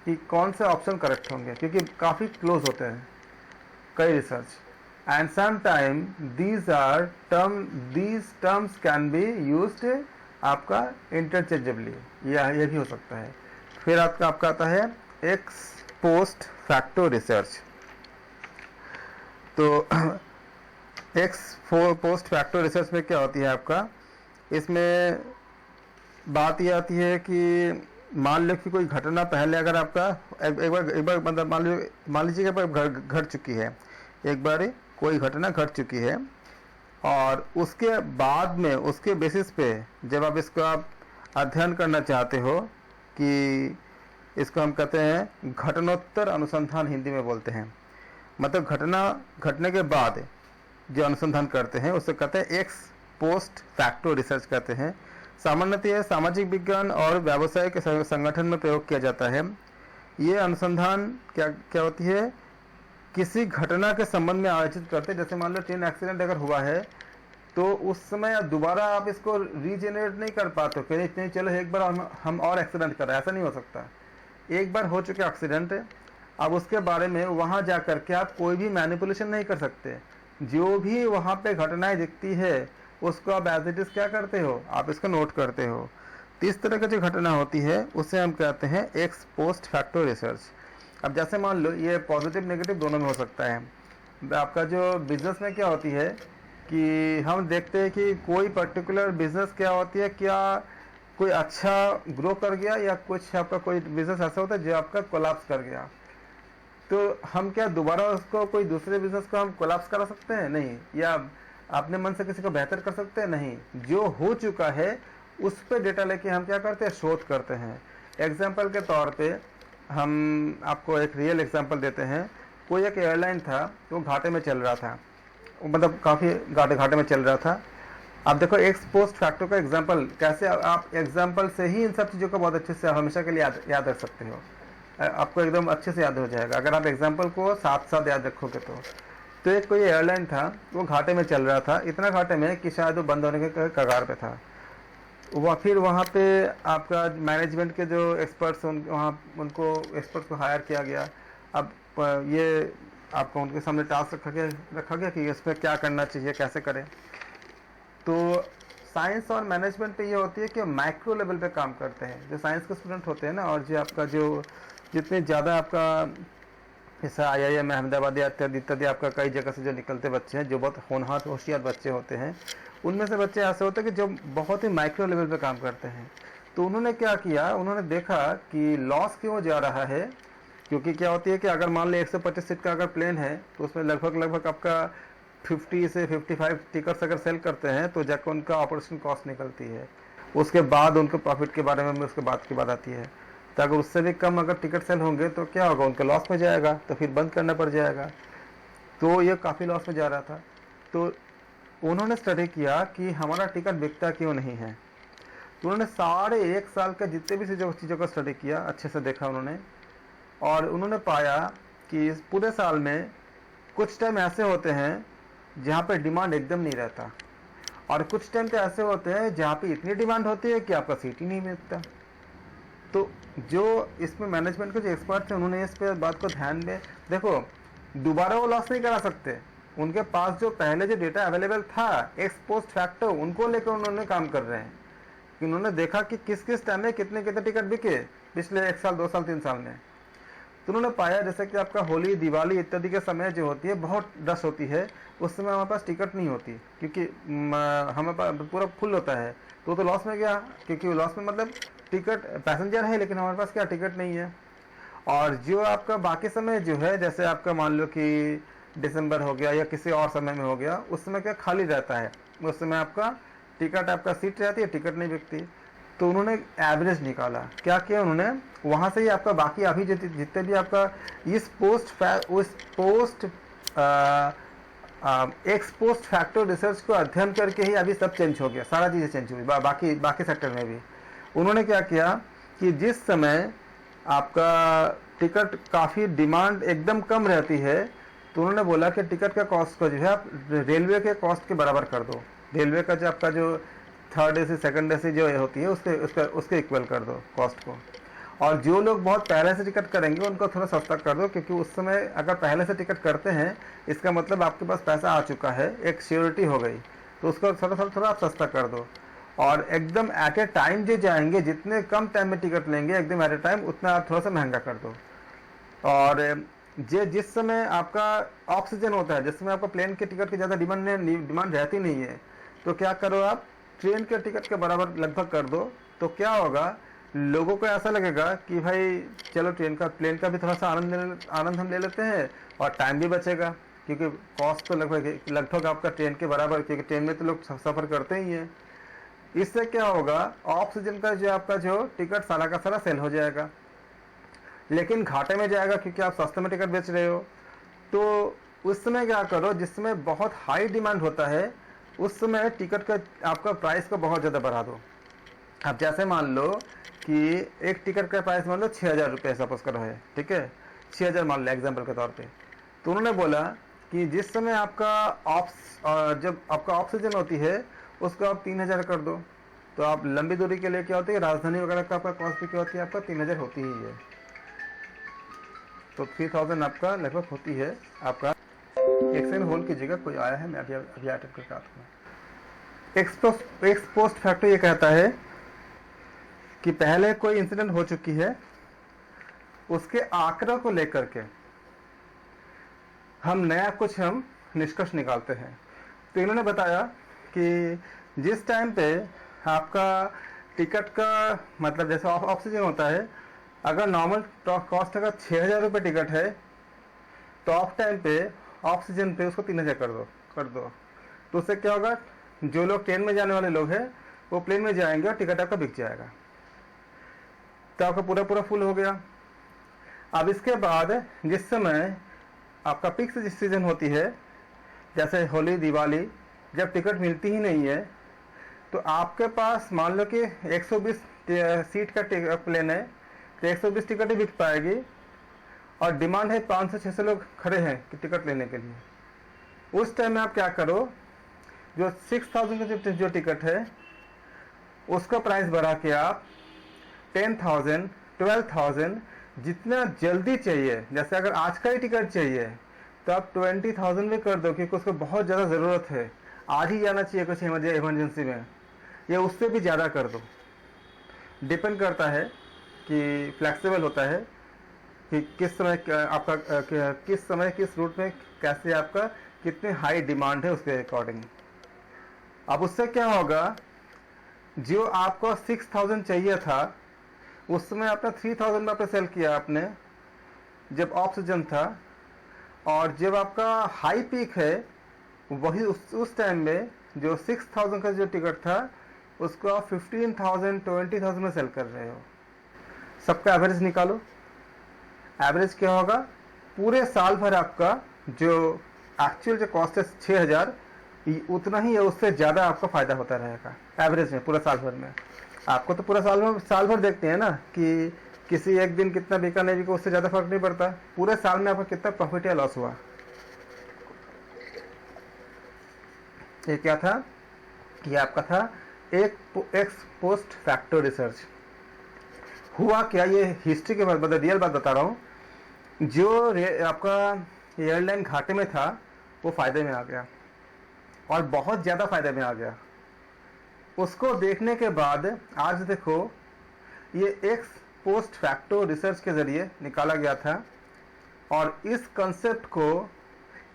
कि कौन से ऑप्शन करेक्ट होंगे, क्योंकि काफ़ी क्लोज होते हैं कई research. And some time these terms can be used आपका इंटरचेंजेबली, ये भी हो सकता है। फिर आपका आता है एक्स पोस्ट फैक्टो रिसर्च। तो एक्स पोस्ट फैक्टो रिसर्च में क्या होती है आपका, इसमें बात ये आती है कि मान लो कि कोई घटना पहले अगर आपका एक बार मतलब मान लीजिए घट चुकी है, एक बार कोई घटना घट चुकी है और उसके बाद में उसके बेसिस पे जब आप इसको आप अध्ययन करना चाहते हो कि इसको हम कहते हैं घटनोत्तर अनुसंधान, हिंदी में बोलते हैं। मतलब घटना घटने के बाद जो अनुसंधान करते हैं उसे कहते हैं एक्स पोस्ट फैक्टो रिसर्च कहते हैं। सामान्यतः सामाजिक विज्ञान और व्यावसायिक संगठन में प्रयोग किया जाता है। ये अनुसंधान क्या होती है, किसी घटना के संबंध में आयोजित करते हैं। जैसे मान लो ट्रेन एक्सीडेंट अगर हुआ है तो उस समय दोबारा आप इसको रीजेनरेट नहीं कर पाते हो, नहीं चलो एक बार हम और एक्सीडेंट कर रहे हैं, ऐसा नहीं हो सकता। एक बार हो चुका एक्सीडेंट, अब उसके बारे में वहाँ जा कर के आप कोई भी मैनिपुलेशन नहीं कर सकते। जो भी वहाँ पे घटनाएं दिखती है उसको आप एज इट इज क्या करते हो, आप इसको नोट करते हो। तो इस तरह की जो घटना होती है उसे हम कहते हैं एक्स पोस्ट फैक्टो रिसर्च। अब जैसे मान लो ये पॉजिटिव नेगेटिव दोनों में हो सकता है। आपका जो बिजनेस में क्या होती है कि हम देखते हैं कि कोई पर्टिकुलर बिजनेस क्या होती है, क्या कोई अच्छा ग्रो कर गया या कुछ आपका कोई बिजनेस ऐसा होता है जो आपका कोलैप्स कर गया। तो हम क्या दोबारा उसको कोई दूसरे बिजनेस को हम कोलैप्स करा सकते हैं? नहीं। या अपने मन से किसी को बेहतर कर सकते हैं? नहीं। जो हो चुका है उस पर डेटा लेके हम क्या करते हैं, शोध करते हैं। एग्जाम्पल के तौर पे हम आपको एक रियल एग्जांपल देते हैं। कोई एक एयरलाइन था, वो घाटे में चल रहा था, मतलब काफ़ी घाटे में चल रहा था। आप देखो एक्स पोस्ट फैक्टो का एग्जांपल कैसे, आप एग्जांपल से ही इन सब चीज़ों को बहुत अच्छे से हमेशा के लिए याद रख सकते हो। आपको एकदम अच्छे से याद हो जाएगा अगर आप एग्जांपल को साथ साथ याद रखोगे तो एक कोई एयरलाइन था, वो घाटे में चल रहा था, इतना घाटे में कि शायद वो बंद होने के कगार पे था। फिर वहाँ पे आपका मैनेजमेंट के जो एक्सपर्ट्स उनको एक्सपर्ट्स को हायर किया गया। अब ये आपको उनके सामने टास्क रखा गया कि इसमें क्या करना चाहिए, कैसे करें। तो साइंस और मैनेजमेंट पे ये होती है कि माइक्रो लेवल पे काम करते हैं। जो साइंस के स्टूडेंट होते हैं ना, और जो आपका जो जितने ज़्यादा आपका जैसे IIM अहमदाबाद इत्यादि आपका कई जगह से जो निकलते बच्चे हैं, जो बहुत होशियार बच्चे होते हैं, उनमें से बच्चे ऐसे होते हैं कि जो बहुत ही माइक्रो लेवल पे काम करते हैं। तो उन्होंने क्या किया, उन्होंने देखा कि लॉस क्यों जा रहा है। क्योंकि क्या होती है कि अगर मान लो 125 सीट का अगर प्लेन है तो उसमें लगभग आपका 50 से 55 टिकट्स अगर सेल करते हैं तो जाकर उनका ऑपरेशन कॉस्ट निकलती है। उसके बाद उनके प्रॉफिट के बारे में उसके बाद की बात आती है। तो अगर उससे भी कम अगर टिकट सेल होंगे तो क्या होगा, उनके लॉस में जाएगा, तो फिर बंद करना पड़ जाएगा। तो ये काफ़ी लॉस में जा रहा था। तो उन्होंने स्टडी किया कि हमारा टिकट बिकता क्यों नहीं है। तो उन्होंने सारे 1 साल का जितने भी चीज़ों का स्टडी किया, अच्छे से देखा उन्होंने, और उन्होंने पाया कि इस पूरे साल में कुछ टाइम ऐसे होते हैं जहाँ पे डिमांड एकदम नहीं रहता, और कुछ टाइम तो ऐसे होते हैं जहाँ पे इतनी डिमांड होती है कि आपका सीट ही नहीं मिलता। तो जो इसमें मैनेजमेंट के जो एक्सपर्ट थे उन्होंने इस पर बात को ध्यान में देखो, दोबारा वो लॉस नहीं करा सकते। उनके पास जो पहले जो डेटा अवेलेबल था एक्स पोस्ट फैक्टो, उनको लेकर उन्होंने काम कर रहे हैं कि उन्होंने देखा कि किस किस टाइम में कितने कितने टिकट बिके पिछले 1 साल 2 साल 3 साल में। तो उन्होंने पाया जैसे कि आपका होली, दिवाली इत्यादि के समय जो होती है बहुत रश होती है, उस समय हमारे पास टिकट नहीं होती, क्योंकि हमें पास पूरा फुल होता है, तो लॉस में गया, क्योंकि लॉस में मतलब टिकट पैसेंजर है लेकिन हमारे पास क्या टिकट नहीं है। और जो आपका बाकी समय जो है, जैसे आपका मान लो कि दिसंबर हो गया या किसी और समय में हो गया, उस समय क्या खाली रहता है, उस समय आपका टिकट, आपका सीट रहती है, टिकट नहीं बिकती। तो उन्होंने एवरेज निकाला, क्या किया उन्होंने, वहाँ से ही आपका बाकी अभी जितने भी आपका इस post x post factor research को अध्ययन करके ही अभी सब चेंज हो गया, सारा चीज़ें चेंज हुई बाकी सेक्टर में भी। उन्होंने क्या किया कि जिस समय आपका टिकट काफ़ी डिमांड एकदम कम रहती है, तो उन्होंने बोला कि टिकट का कॉस्ट को जो है आप रेलवे के कॉस्ट के बराबर कर दो, रेलवे का जो आपका जो थर्ड एसी सेकंड एसी जो होती है उसके इक्वल कर दो कॉस्ट को। और जो लोग बहुत पहले से टिकट करेंगे उनको थोड़ा सस्ता कर दो, क्योंकि उस समय अगर पहले से टिकट करते हैं इसका मतलब आपके पास पैसा आ चुका है, एक श्योरिटी हो गई, तो उसको थोड़ा आप सस्ता कर दो। और एकदम एट ए टाइम जो जाएंगे, जितने कम टाइम में टिकट लेंगे एकदम एट ए टाइम, उतना आप थोड़ा सा महंगा कर दो। और जिस समय आपका ऑक्सीजन होता है, जिस समय आपका प्लेन के टिकट की ज़्यादा डिमांड रहती नहीं है, तो क्या करो आप ट्रेन के टिकट के बराबर लगभग कर दो। तो क्या होगा, लोगों को ऐसा लगेगा कि भाई चलो प्लेन का भी थोड़ा सा आनंद हम ले लेते हैं और टाइम भी बचेगा, क्योंकि कॉस्ट तो लगभग आपका ट्रेन के बराबर, क्योंकि ट्रेन में तो लोग सफ़र करते ही हैं। इससे क्या होगा, ऑक्सीजन का जो आपका जो टिकट सारा का सारा सेल हो जाएगा, लेकिन घाटे में जाएगा क्योंकि आप सस्ते में टिकट बेच रहे हो। तो उस समय क्या करो, जिस समय बहुत हाई डिमांड होता है उस समय टिकट का आपका प्राइस को बहुत ज़्यादा बढ़ा दो। अब जैसे मान लो कि एक टिकट का प्राइस मान लो 6,000 रुपये सपोज करो है, ठीक है, 6,000 मान लो एग्जाम्पल के तौर पे। तो उन्होंने बोला कि जिस समय आपका जब आपका ऑक्सीजन होती है उसको आप 3,000 कर दो। तो आप लंबी दूरी के लिए क्या होती है, राजधानी वगैरह का आपका कॉस्ट भी क्या होती है, आपका 3,000 होती ही है, तो 3,000 आपका लगभग होती है आपका। एक सेकंड होल्ड कीजिएगा, कोई आया है, मैं अभी अटेंड करके आता हूँ। एक्स पोस्ट फैक्टर ये कहता है कि पहले कोई इंसिडेंट हो चुकी है, उसके आंकड़ा को लेकर के हम नया कुछ निष्कर्ष निकालते हैं। तो इन्होंने बताया कि जिस टाइम पे आपका टिकट का मतलब जैसे ऑक्सीजन होता है, अगर नॉर्मल कॉस्ट अगर 6,000 रुपये टिकट है, तो ऑफ टाइम पे ऑक्सीजन पे उसको 3,000 कर दो। तो उससे क्या होगा, जो लोग ट्रेन में जाने वाले लोग हैं वो प्लेन में जाएंगे और टिकट आपका बिक जाएगा, तो आपका पूरा फुल हो गया। अब इसके बाद जिस समय आपका पीक सीजन होती है, जैसे होली, दिवाली, जब टिकट मिलती ही नहीं है, तो आपके पास मान लो कि 120 सीट का प्लेन है, तो 120 टिकट ही बिक पाएगी, और डिमांड है 500-600 लोग खड़े हैं कि टिकट लेने के लिए। उस टाइम में आप क्या करो, जो 6,000 का जो टिकट है उसका प्राइस बढ़ा के आप 10,000, 12,000, जितना जल्दी चाहिए, जैसे अगर आज का ही टिकट चाहिए तो आप 20,000 में कर दो, क्योंकि उसको बहुत ज़्यादा ज़रूरत है, आज ही जाना चाहिए कुछ इमरजेंसी में, या उससे भी ज़्यादा कर दो। डिपेंड करता है कि फ्लेक्सिबल होता है कि किस समय किस रूट में कैसे आपका कितनी हाई डिमांड है उसके अकॉर्डिंग। अब उससे क्या होगा, जो आपको 6,000 चाहिए था उस समय आपने 3,000 में आपने सेल किया आपने, जब ऑक्सीजन था, और जब आपका हाई पीक है वही उस टाइम में जो 6,000 का जो टिकट था उसको आप 15,000, 20,000 में सेल कर रहे हो। सबका एवरेज निकालो, एवरेज क्या होगा, पूरे साल भर आपका जो एक्चुअल जो कॉस्ट है 6,000, उतना ही है, उससे ज़्यादा आपको फ़ायदा होता रहेगा एवरेज में पूरा साल भर में। आपको तो पूरा साल भर देखते हैं ना कि किसी एक दिन कितना बिका नहीं बिका, उससे ज़्यादा फर्क नहीं पड़ता, पूरे साल में आपका कितना प्रॉफिट या लॉस हुआ। ये क्या था, ये आपका था एक्स पोस्ट फैक्टर रिसर्च। हुआ क्या, ये हिस्ट्री के बाद मतलब रियल बात बता रहा हूँ, जो आपका एयरलाइन घाटे में था वो फायदे में आ गया, और बहुत ज़्यादा फायदे में आ गया। उसको देखने के बाद आज देखो, ये एक्स पोस्ट फैक्टर रिसर्च के ज़रिए निकाला गया था और इस कंसेप्ट को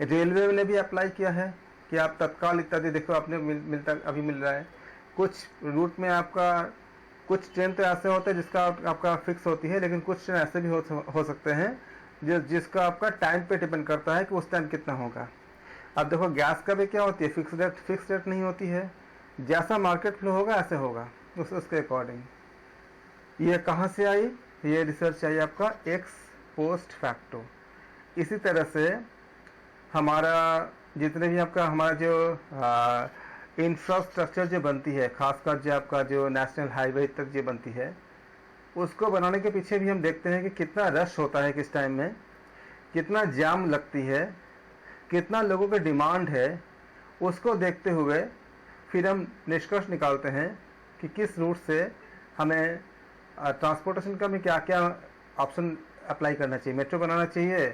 रेलवे ने भी अप्लाई किया है कि आप तत्काल इत्यादि देखो आपने मिलता अभी मिल रहा है। कुछ रूट में आपका कुछ ट्रेन तो ऐसे होते हैं जिसका आपका फिक्स होती है, लेकिन कुछ ट्रेन ऐसे भी हो सकते हैं जिसका आपका टाइम पे डिपेंड करता है कि उस टाइम कितना होगा। अब देखो गैस का भी क्या होती है, फिक्स रेट नहीं होती है, जैसा मार्केट फ्लो होगा ऐसे होगा उसके अकॉर्डिंग। ये कहाँ से आई, ये रिसर्च आई आपका एक्स पोस्ट फैक्टो। इसी तरह से हमारा जितने भी आपका हमारा जो इंफ्रास्ट्रक्चर जो बनती है, खासकर जो आपका जो नेशनल हाईवे तक जो बनती है, उसको बनाने के पीछे भी हम देखते हैं कि कितना रश होता है, किस टाइम में कितना जाम लगती है, कितना लोगों की डिमांड है। उसको देखते हुए फिर हम निष्कर्ष निकालते हैं कि किस रूट से हमें ट्रांसपोर्टेशन का में क्या क्या ऑप्शन अप्लाई करना चाहिए, मेट्रो बनाना चाहिए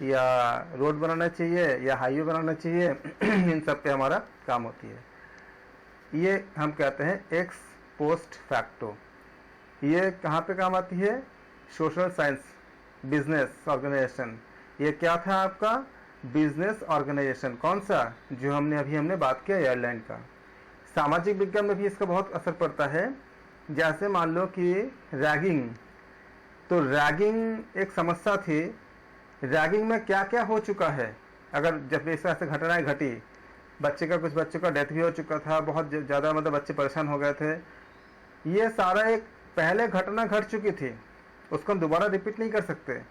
या रोड बनाना चाहिए या हाईवे बनाना चाहिए इन सब पे हमारा काम होती है। ये हम कहते हैं एक्स पोस्ट फैक्टो। ये कहाँ पे काम आती है, सोशल साइंस बिजनेस ऑर्गेनाइजेशन। ये क्या था आपका, बिजनेस ऑर्गेनाइजेशन। कौन सा, जो हमने बात किया एयरलाइन का। सामाजिक विज्ञान में भी इसका बहुत असर पड़ता है। जैसे मान लो कि रैगिंग, तो रैगिंग एक समस्या थी। रैगिंग में क्या क्या हो चुका है, अगर जब इस तरह से घटनाएं घटी, कुछ बच्चों का डेथ भी हो चुका था, बहुत ज़्यादा मतलब बच्चे परेशान हो गए थे। ये सारा एक पहले घटना घट चुकी थी, उसको हम दोबारा रिपीट नहीं कर सकते,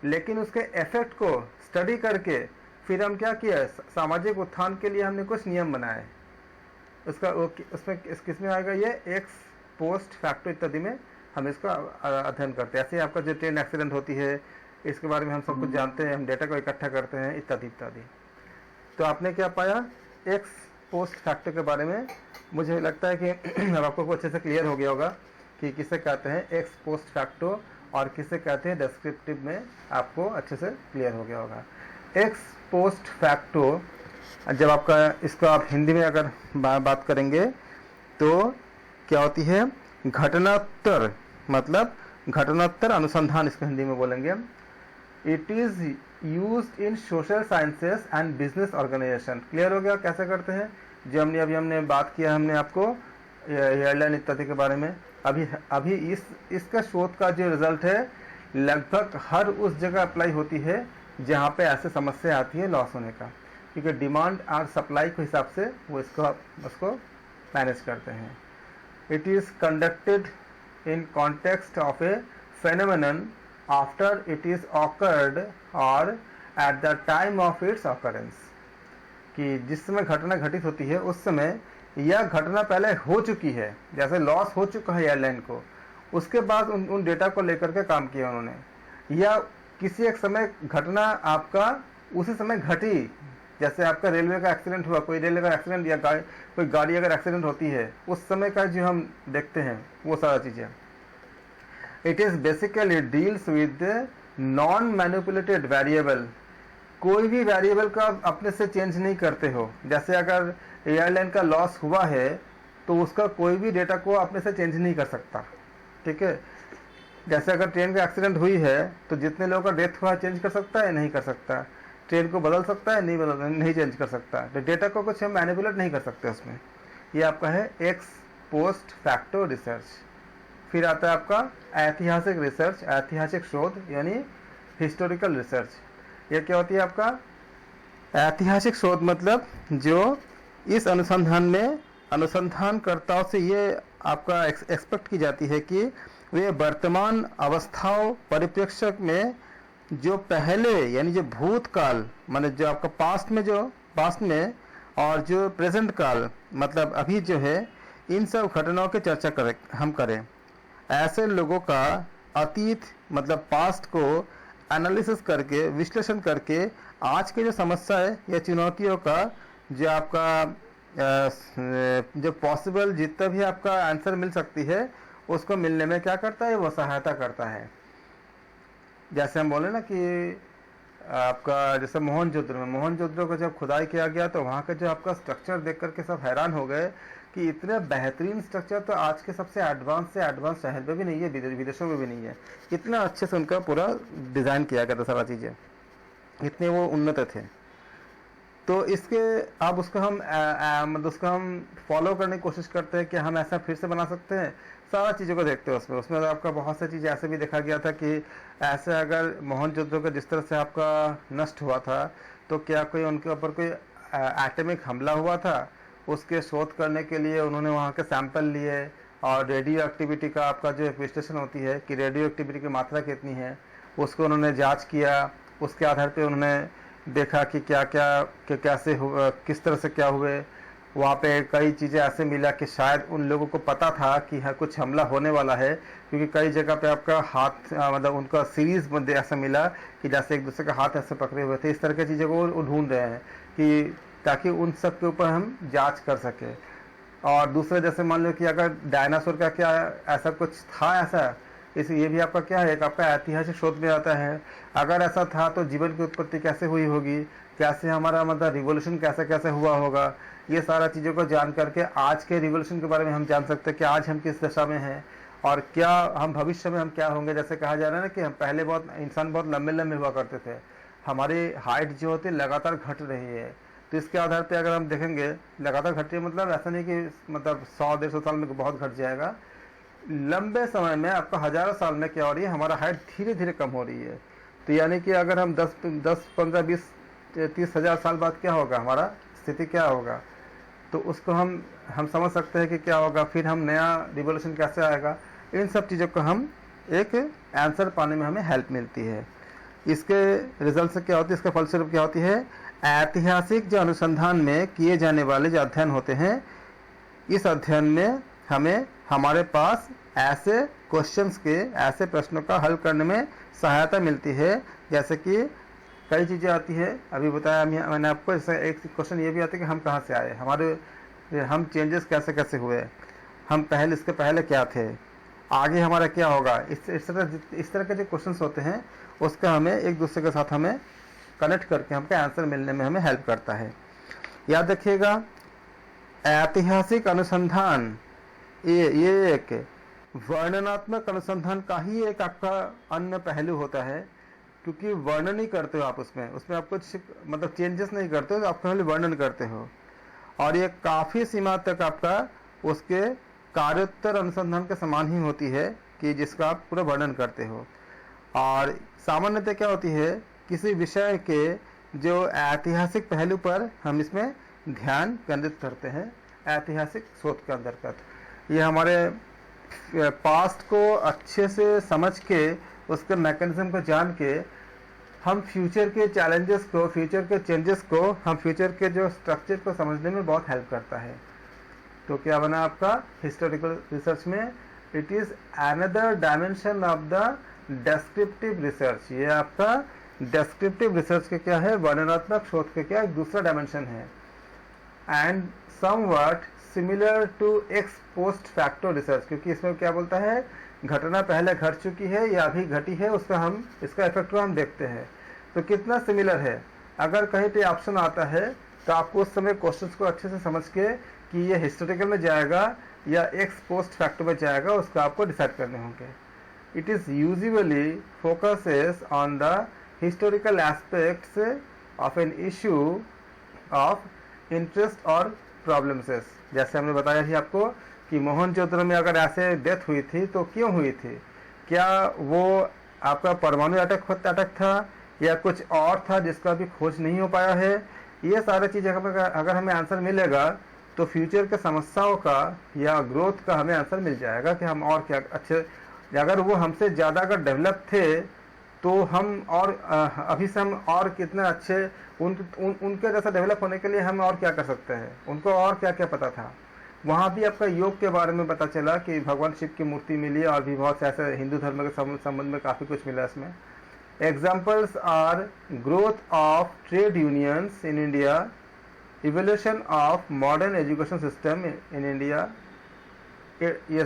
लेकिन उसके इफेक्ट को स्टडी करके फिर हम क्या किया, सामाजिक उत्थान के लिए हमने कुछ नियम बनाए। उसमें किस में आएगा, ये एक्स पोस्ट फैक्टो इत्यादि में हम इसका अध्ययन करते हैं। ऐसे आपका जो ट्रेन एक्सीडेंट होती है, इसके बारे में हम सब कुछ जानते हैं, हम डेटा को इकट्ठा करते हैं इत्यादि इत्यादि। तो आपने क्या पाया एक्स पोस्ट फैक्टो के बारे में। मुझे लगता है कि अब आपको अच्छे से क्लियर हो गया होगा कि किसे कहते हैं एक्स पोस्ट फैक्टो और किसे कहते हैं डिस्क्रिप्टिव में, आपको अच्छे से क्लियर हो गया होगा। एक्स पोस्ट फैक्टो जब आपका इसको आप हिंदी में अगर बात करेंगे तो क्या होती है, घटनात्तर, मतलब घटनात्तर अनुसंधान इसको हिंदी में बोलेंगे। It is used in social sciences and business organisation. Clear हो गया कैसे करते हैं, जो हमने बात किया, हमने आपको एयरलाइन इत्यादि के बारे में। अभी इसका शोध का जो रिजल्ट है लगभग हर उस जगह अप्लाई होती है जहाँ पे ऐसे समस्या आती है लॉस होने का, क्योंकि डिमांड और सप्लाई के हिसाब से वो उसको मैनेज करते हैं। It is conducted in context of a phenomenon after it is occurred or at the time of its occurrence। कि जिस समय घटना घटित होती है उस समय यह घटना पहले हो चुकी है, जैसे लॉस हो चुका है एयरलाइन को, उसके बाद उन डेटा को लेकर के काम किया उन्होंने, या किसी एक समय घटना आपका उसी समय घटी, जैसे आपका रेलवे का एक्सीडेंट हुआ, कोई रेलवे का एक्सीडेंट या कोई गाड़ी अगर एक्सीडेंट होती है उस समय का जो हम देखते हैं वो सारा चीज़ें। It is basically deals with non manipulated variable. कोई भी वेरिएबल का अपने से चेंज नहीं करते हो। जैसे अगर एयरलाइन का लॉस हुआ है तो उसका कोई भी डेटा को अपने से चेंज नहीं कर सकता, ठीक है। जैसे अगर ट्रेन का एक्सीडेंट हुई है तो जितने लोगों का डेथ हुआ चेंज कर सकता है, नहीं कर सकता। ट्रेन को बदल सकता है, नहीं चेंज कर सकता। तो डेटा को कुछ हम मैनिपुलेट नहीं कर सकते उसमें। ये आपका है एक्स पोस्ट फैक्टो रिसर्च। फिर आता है आपका ऐतिहासिक रिसर्च, ऐतिहासिक शोध यानी हिस्टोरिकल रिसर्च। ये क्या होती है आपका ऐतिहासिक शोध, मतलब जो इस अनुसंधान में अनुसंधानकर्ताओं से ये आपका एक्सपेक्ट की जाती है कि वे वर्तमान अवस्थाओं परिप्रेक्ष्य में जो पहले यानी जो भूतकाल माने जो आपका पास्ट में और जो प्रेजेंट काल मतलब अभी जो है, इन सब घटनाओं की चर्चा हम करें। ऐसे लोगों का अतीत मतलब पास्ट को एनालिसिस करके, विश्लेषण करके आज की जो समस्या है या चुनौतियों का जो आपका जो पॉसिबल जितना भी आपका आंसर मिल सकती है उसको मिलने में क्या करता है, वो सहायता करता है। जैसे हम बोले ना कि आपका जैसे मोहनजोदड़ो को जब खुदाई किया गया तो वहाँ का जो आपका स्ट्रक्चर देख करके सब हैरान हो गए कि इतने बेहतरीन स्ट्रक्चर तो आज के सबसे एडवांस शहर में भी नहीं है, विदेशों में भी नहीं है। इतना अच्छे से उनका पूरा डिज़ाइन किया गया था सारा चीज़ें। इतने वो उन्नत थे। तो इसके अब उसको हम मतलब उसको हम फॉलो करने की कोशिश करते हैं कि हम ऐसा फिर से बना सकते हैं। सारा चीज़ों को देखते हैं उसमें आपका बहुत सी चीज़ ऐसे भी देखा गया था कि ऐसे अगर मोहनजोदड़ो का जिस तरह से आपका नष्ट हुआ था, तो क्या कोई उनके ऊपर कोई एटॉमिक हमला हुआ था? उसके शोध करने के लिए उन्होंने वहाँ के सैंपल लिए और रेडियो एक्टिविटी का आपका जो विश्लेषण होती है कि रेडियो एक्टिविटी की मात्रा कितनी है, उसको उन्होंने जांच किया। उसके आधार पे उन्होंने देखा कि क्या क्या कि कैसे किस तरह से क्या हुए। वहाँ पे कई चीज़ें ऐसे मिला कि शायद उन लोगों को पता था कि हाँ कुछ हमला होने वाला है, क्योंकि कई जगह पे आपका हाथ मतलब उनका सीरीज में ऐसा मिला कि जैसे एक दूसरे का हाथ ऐसे पकड़े हुए थे। इस तरह की चीज़ों को वो ढूंढ रहे हैं कि ताकि उन सब के ऊपर हम जांच कर सके। और दूसरे जैसे मान लो कि अगर डायनासोर का क्या ऐसा कुछ था ऐसा, इस ये भी आपका क्या है, एक आपका ऐतिहासिक शोध में आता है। अगर ऐसा था तो जीवन की उत्पत्ति कैसे हुई होगी, कैसे हमारा मतलब रिवोल्यूशन कैसे कैसे हुआ होगा, ये सारा चीज़ों को जान करके आज के रिवोल्यूशन के बारे में हम जान सकते हैं कि आज हम किस दशा में हैं और क्या हम भविष्य में हम क्या होंगे। जैसे कहा जा रहा है ना कि हम पहले इंसान बहुत लंबे लंबे हुआ करते थे, हमारी हाइट जो होती है लगातार घट रही है। तो इसके आधार पे अगर हम देखेंगे लगातार घट रही है, मतलब ऐसा नहीं कि मतलब 100-150 साल में बहुत घट जाएगा। लंबे समय में आपका हजारों साल में क्या हो रही है, हमारा हाइट धीरे धीरे कम हो रही है। तो यानी कि अगर हम 10-15-20-30 हजार साल बाद क्या होगा, हमारा स्थिति क्या होगा, तो उसको हम समझ सकते हैं कि क्या होगा। फिर हम नया रिवोल्यूशन कैसे आएगा, इन सब चीज़ों को हम एक आंसर पाने में हमें हेल्प मिलती है। इसके रिजल्ट से क्या होती है, इसका फलस्वरूप क्या होती है, ऐतिहासिक जो अनुसंधान में किए जाने वाले जो अध्ययन होते हैं, इस अध्ययन में हमें हमारे पास ऐसे क्वेश्चंस के, ऐसे प्रश्नों का हल करने में सहायता मिलती है। जैसे कि कई चीज़ें आती है, अभी बताया मैंने आपको। जैसे एक क्वेश्चन ये भी आता है कि हम कहाँ से आए, हम चेंजेस कैसे कैसे हुए, हम इसके पहले क्या थे, आगे हमारा क्या होगा। इस तरह के जो क्वेश्चंस होते हैं उसका हमें एक दूसरे के साथ हमें कनेक्ट करके हमको आंसर मिलने में हमें हेल्प करता है। याद रखिएगा, ऐतिहासिक अनुसंधान ये एक वर्णनात्मक अनुसंधान का ही एक आपका अन्य पहलू होता है, क्योंकि वर्णन नहीं करते हो आप उसमें आप कुछ मतलब चेंजेस नहीं करते हो, आप केवल वर्णन करते हो। और ये काफ़ी सीमा तक आपका उसके कार्योत्तर अनुसंधान के समान ही होती है कि जिसका आप पूरा वर्णन करते हो। और सामान्यतः क्या होती है, किसी विषय के जो ऐतिहासिक पहलू पर हम इसमें ध्यान केंद्रित करते हैं ऐतिहासिक शोध के अंतर्गत। ये हमारे पास्ट को अच्छे से समझ के, उसके मैकेनिज्म को जान के, हम फ्यूचर के चैलेंजेस को, फ्यूचर के चेंजेस को, हम फ्यूचर के जो स्ट्रक्चर को समझने में बहुत हेल्प करता है। तो क्या बना आपका हिस्टोरिकल रिसर्च में, it is another dimension of the descriptive research. ये आपका डेस्क्रिप्टिव रिसर्च के क्या है, वर्णनात्मक शोध के क्या एक दूसरा डायमेंशन है। And somewhat similar to ex post facto research, क्योंकि इसमें क्या बोलता है, घटना पहले घट चुकी है या अभी घटी है, उसका हम इसका इफेक्ट को हम देखते हैं। तो कितना सिमिलर है, अगर कहीं पे ऑप्शन आता है तो आपको उस समय क्वेश्चंस को अच्छे से समझ के कि ये हिस्टोरिकल में जाएगा या एक्स पोस्ट फैक्टो में जाएगा, उसको आपको डिसाइड करने होंगे। It is usually focuses on the historical aspects of an issue of interest और प्रॉब्लम्स। जैसे हमने बताया थी आपको कि मोहनजोदड़ो में अगर ऐसे डेथ हुई थी तो क्यों हुई थी, क्या वो आपका परमाणु अटैक था या कुछ और था जिसका भी खोज नहीं हो पाया है। ये सारी चीज़ें अगर हमें आंसर मिलेगा तो फ्यूचर के समस्याओं का या ग्रोथ का हमें आंसर मिल जाएगा कि हम और क्या अच्छे, अगर वो हमसे ज़्यादा अगर डेवलप थे तो हम और अभी से हम और कितना अच्छे उनके जैसा डेवलप होने के लिए हम और क्या कर सकते हैं, उनको और क्या क्या पता था। वहाँ भी आपका योग के बारे में पता चला कि भगवान शिव की मूर्ति मिली और भी बहुत से ऐसे हिंदू धर्म के संबंध में काफ़ी कुछ मिला इसमें। Examples are growth of trade unions in India, evolution of modern education system in India. ये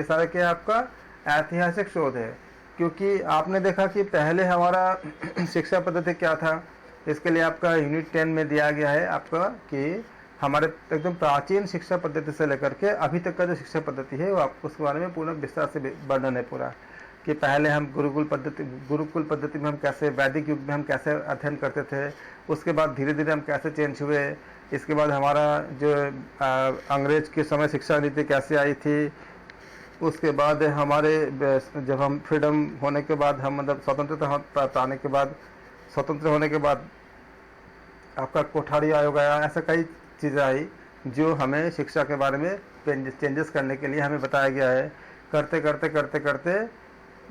सारे क्या आपका ऐतिहासिक शोध है, क्योंकि आपने देखा कि पहले हमारा शिक्षा पद्धति क्या था। इसके लिए आपका यूनिट 10 में दिया गया है आपका कि हमारे एकदम प्राचीन शिक्षा पद्धति से लेकर के अभी तक का जो शिक्षा पद्धति है वो आपको उसके बारे में पूर्ण विस्तार से वर्णन है पूरा, कि पहले हम गुरुकुल पद्धति में हम कैसे, वैदिक युग में हम कैसे अध्ययन करते थे, उसके बाद धीरे धीरे हम कैसे चेंज हुए, इसके बाद हमारा जो अंग्रेज के समय शिक्षा नीति कैसे आई थी, उसके बाद हमारे जब हम फ्रीडम होने के बाद, हम मतलब स्वतंत्रता पाने के बाद, स्वतंत्र होने के बाद आपका कोठारी आयोग आया, ऐसा कई चीज़ें आई जो हमें शिक्षा के बारे में चेंजेस करने के लिए हमें बताया गया है। करते करते करते करते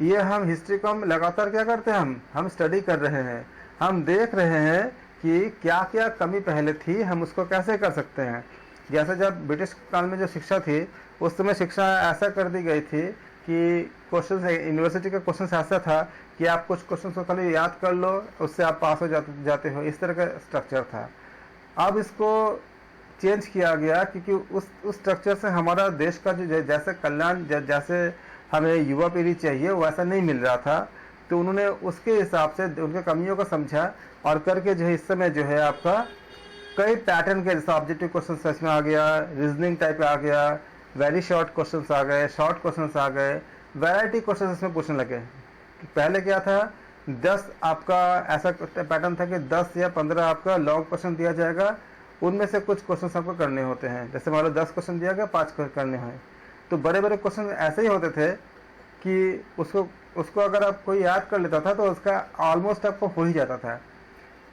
ये हम हिस्ट्री को हम लगातार क्या करते हैं, हम स्टडी कर रहे हैं, हम देख रहे हैं कि क्या क्या कमी पहले थी, हम उसको कैसे कर सकते हैं। जैसे जब ब्रिटिश काल में जो शिक्षा थी, उस समय शिक्षा ऐसा कर दी गई थी कि क्वेश्चन, यूनिवर्सिटी का क्वेश्चन ऐसा था कि आप कुछ क्वेश्चन को खाली याद कर लो, उससे आप पास हो जाते हो, इस तरह का स्ट्रक्चर था। अब इसको चेंज किया गया क्योंकि उस स्ट्रक्चर से हमारा देश का जो जैसे कल्याण, जैसे हमें युवा पीढ़ी चाहिए वैसा नहीं मिल रहा था। तो उन्होंने उसके हिसाब से उनके कमियों को समझा और करके जो है इस समय जो है आपका कई पैटर्न के, जैसे ऑब्जेक्टिव क्वेश्चन इसमें आ गया, रीजनिंग टाइप आ गया, वेरी शॉर्ट क्वेश्चंस आ गए, शॉर्ट क्वेश्चंस आ गए, वैरायटी क्वेश्चन इसमें पूछने लगे। पहले क्या था, 10 आपका ऐसा पैटर्न था कि 10 या 15 आपका लॉन्ग क्वेश्चन दिया जाएगा, उनमें से कुछ क्वेश्चन आपको करने होते हैं। जैसे मान लो 10 क्वेश्चन दिया गया, 5 करने हैं। तो बड़े बड़े क्वेश्चन ऐसे ही होते थे कि उसको अगर आप कोई याद कर लेता था तो उसका ऑलमोस्ट आपको हो ही जाता था,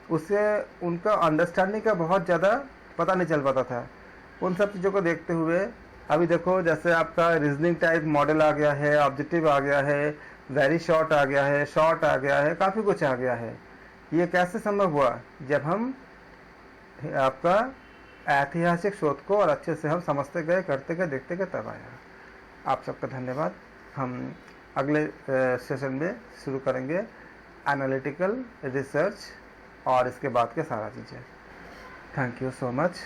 उससे उनका अंडरस्टैंडिंग का बहुत ज़्यादा पता नहीं चल पाता था। उन सब चीज़ों को देखते हुए अभी देखो, जैसे आपका रीजनिंग टाइप मॉडल आ गया है, ऑब्जेक्टिव आ गया है, वेरी शॉर्ट आ गया है, शॉर्ट आ गया है, काफ़ी कुछ आ गया है। ये कैसे संभव हुआ, जब हम आपका ऐतिहासिक शोध को और अच्छे से हम समझते गए, करते गए, देखते गए, तब आया। आप सबका धन्यवाद। हम अगले सेशन में शुरू करेंगे एनालिटिकल रिसर्च और इसके बाद के सारा चीज़ें। Thank you so much.